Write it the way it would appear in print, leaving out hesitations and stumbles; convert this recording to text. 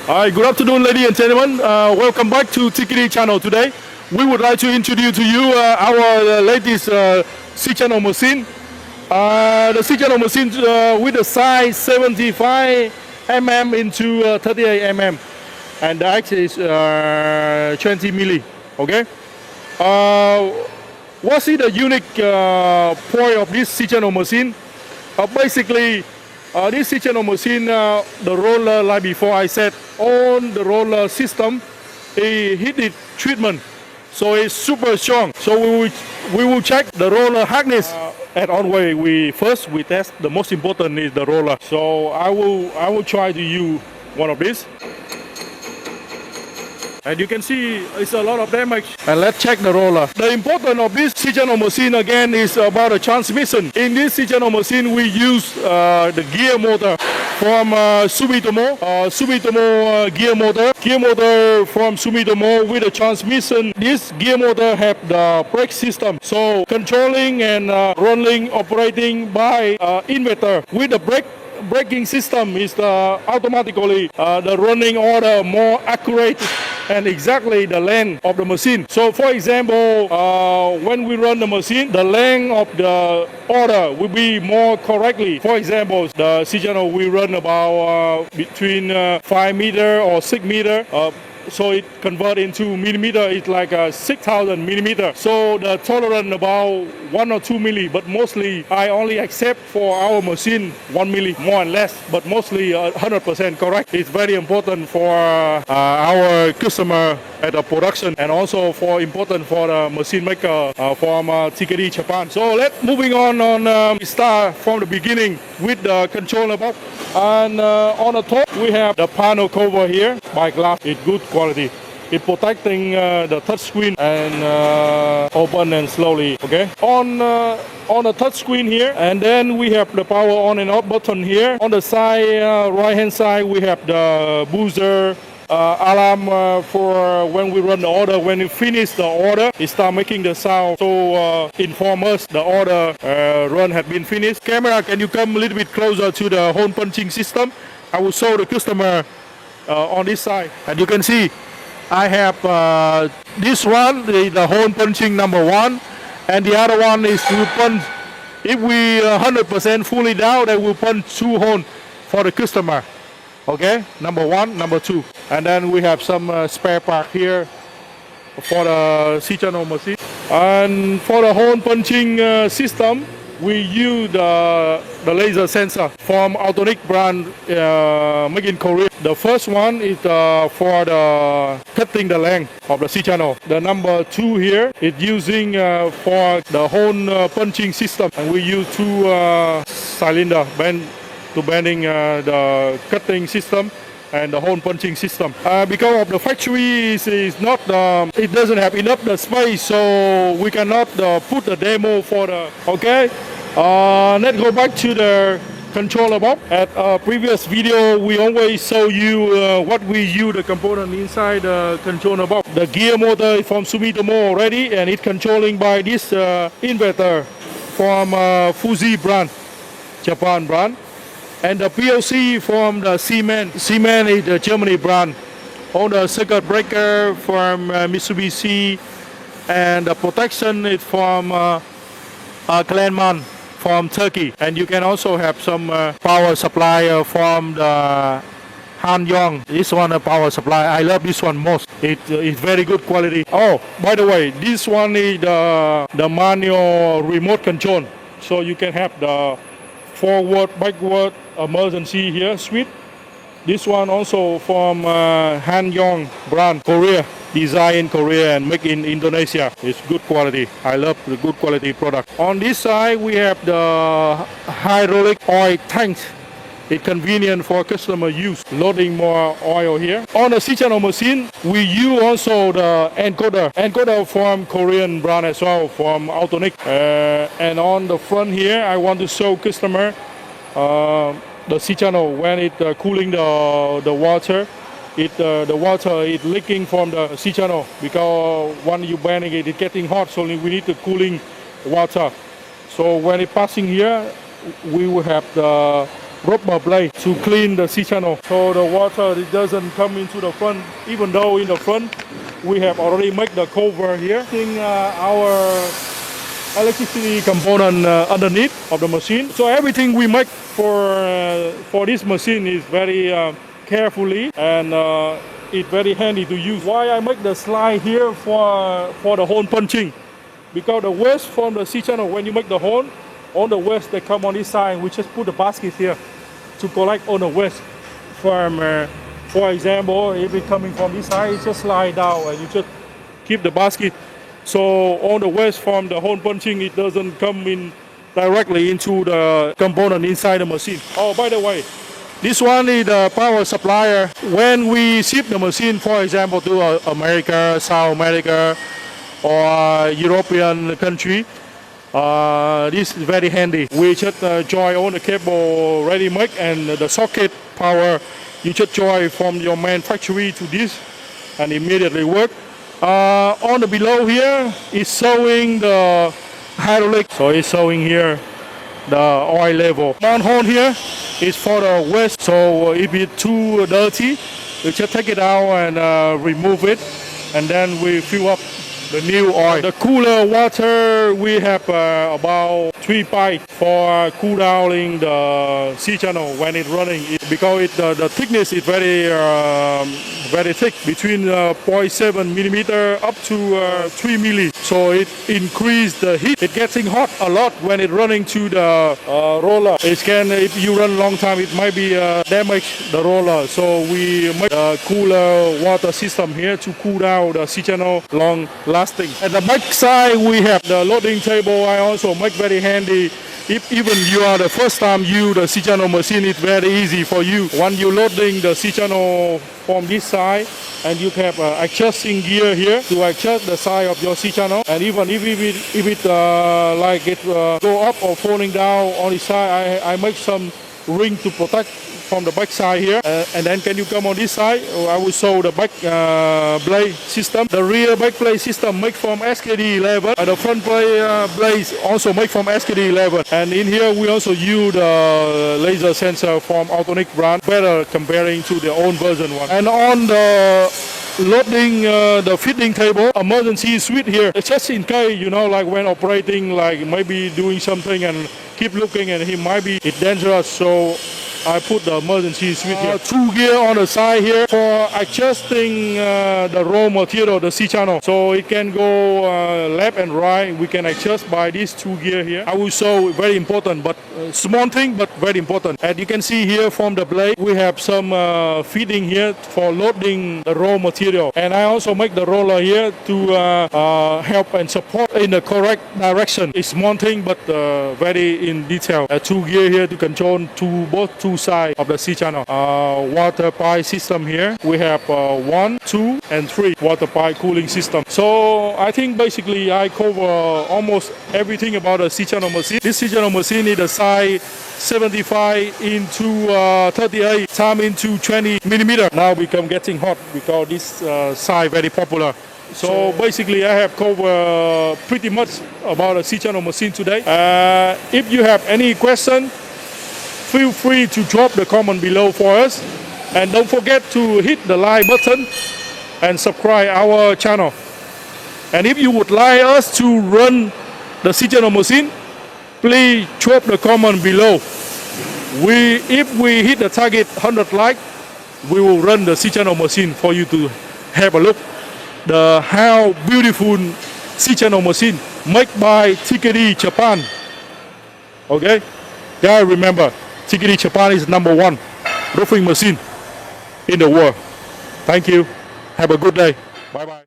Hi, good afternoon, ladies and gentlemen. Welcome back to TKD channel today. We would like to introduce to you our latest C-channel machine. The C-channel machine with the size 75 mm into 38 mm, and the axis is 20 milli. Okay. What's the unique point of this C-channel machine? Basically, this C-channel machine, the roller, like before I said, on the roller system, it heat it treatment, so it's super strong. So we will check the roller hardness. At on-way, we test. The most important is the roller. So I will try to use one of these. And you can see it's a lot of damage. And let's check the roller. The importance of this C-channel machine again is about the transmission. In this C-channel machine, we use the gear motor from Sumitomo. Sumitomo gear motor from Sumitomo with the transmission. This gear motor have the brake system. So controlling and rolling operating by inverter with the braking system is automatically the running order more accurate and exactly the length of the machine. So for example, when we run the machine, the length of the order will be more correctly. For example, the C-channel we run about between 5 meter or 6 meter. So it convert into millimeter. It's like 6,000 millimeter. So the tolerance about 1 or 2 milli, but mostly I only accept for our machine 1 milli, more and less, but mostly 100% correct. It's very important for our customer at the production, and also important for the machine maker from TKD Japan. So let's moving on start from the beginning with the controller box. And on the top we have the panel cover here by glass. It's good quality. It's protecting the touch screen and open and slowly. Okay. On the touch screen here, and then we have the power on and off button here. On the side, right hand side, we have the buzzer. Alarm for when we run the order. When we finish the order, it start making the sound, so inform us the order run has been finished. Camera, can you come a little bit closer to the hole punching system? I will show the customer on this side, and you can see I have this one, the hole punching number 1, and the other one is we punch. If we 100% fully down, then we'll punch 2 holes for the customer. Okay, number 1, number 2, and then we have some spare part here for the C-channel machine. And for the hole punching system, we use the laser sensor from Autonic brand made in Korea. The first one is for the cutting the length of the C-channel. The number 2 here is using for the hole punching system, and we use 2 cylinder bending the cutting system and the hole punching system. Because of the factory is not, it doesn't have enough the space, so we cannot put the demo for the. Okay, let's go back to the controller box. At a previous video, we always show you what we use the component inside the controller box. The gear motor is from Sumitomo already, and it's controlling by this inverter from Fuji brand, Japan brand. And the PLC from the Siemens. Siemens is the Germany brand. All the circuit breaker from Mitsubishi, and the protection is from Kleinman from Turkey. And you can also have some power supply from the Hanyang. This one a power supply. I love this one most. It's very good quality. Oh, by the way, this one is the manual remote control. So you can have the forward, backward, emergency here switch. This one also from Hanyang brand, Korea, designed in Korea and made in Indonesia. It's good quality. I love the good quality product. On this side we have the hydraulic oil tank. It's convenient for customer use, loading more oil here. On the C-channel machine, we use also the encoder from Korean brand as well, from Autonic. And on the front here, I want to show customer the C-channel when it cooling the water. The water is leaking from the C-channel because when you burning it, it's getting hot, so we need the cooling water. So when it passing here, we will have the rubber blade to clean the C channel. So the water, it doesn't come into the front, even though in the front we have already made the cover here. Our electricity component underneath of the machine. So everything we make for this machine is very carefully, and it's very handy to use. Why I make the slide here for the hole punching? Because the waste from the C channel, when you make the hole, on the waste they come on this side. We just put the basket here to collect on the waste from, for example, if it's coming from this side, it just slide down and you just keep the basket. So on the waste from the hole punching, it doesn't come in directly into the component inside the machine. Oh, by the way, this one is the power supplier. When we ship the machine, for example, to America, South America, or European country, this is very handy. We just join on the cable ready made, and the socket power, you just join from your main factory to this and immediately work. On the below here is showing the hydraulic, so it's showing here the oil level. On horn here is for the waste, so if it's too dirty, we just take it out and remove it, and then we fill up the new oil. The cooler water, we have about 3 pipes for cool downing the C channel when it's running. Because the thickness is very thick, between 0.7 millimeter up to 3 milli. So it increases the heat. It's getting hot a lot when it's running to the roller. If you run a long time, it might be damage the roller. So we make a cooler water system here to cool down the C channel long lasting. At the back side, we have the loading table. I also make very handy. If even you are the first time use the C channel machine, it's very easy for you. When you're loading the C channel from this side, and you have adjusting gear here to adjust the size of your C channel. And even if it like it go up or falling down on the side, I make some ring to protect from the back side here, and then can you come on this side? I will show the back blade system. The rear back blade system made from SKD11, and the front blades also made from SKD11. And in here we also use the laser sensor from Autonic brand, better comparing to the own version one. And on the loading the fitting table, emergency switch here, just in case, you know, like when operating, like maybe doing something and keep looking and it might be dangerous, so I put the emergency switch here. 2 gear on the side here for adjusting the raw material, the C channel. So it can go left and right. We can adjust by these 2 gear here. I will show, very important, but small thing, but very important. And you can see here from the blade, we have some feeding here for loading the raw material. And I also make the roller here to help and support in the correct direction. It's small thing, but very in detail. 2 gear here to control both two sides of the C channel. Water pipe system here. We have 1, 2, and 3 water pipe cooling system. So I think basically I cover almost everything about the C channel machine. This C channel machine is the size 75 into 38 time into 20 millimeter. Now become getting hot because this size very popular. So basically I have covered pretty much about the C channel machine today. If you have any question, feel free to drop the comment below for us, and don't forget to hit the like button and subscribe our channel. And if you would like us to run the C channel machine, please drop the comment below. If we hit the target 100 likes, we will run the C channel machine for you to have a look. How beautiful C channel machine made by TKD Japan. Okay, guys, remember, TKD Japan is #1 roofing machine in the world. Thank you. Have a good day. Bye bye.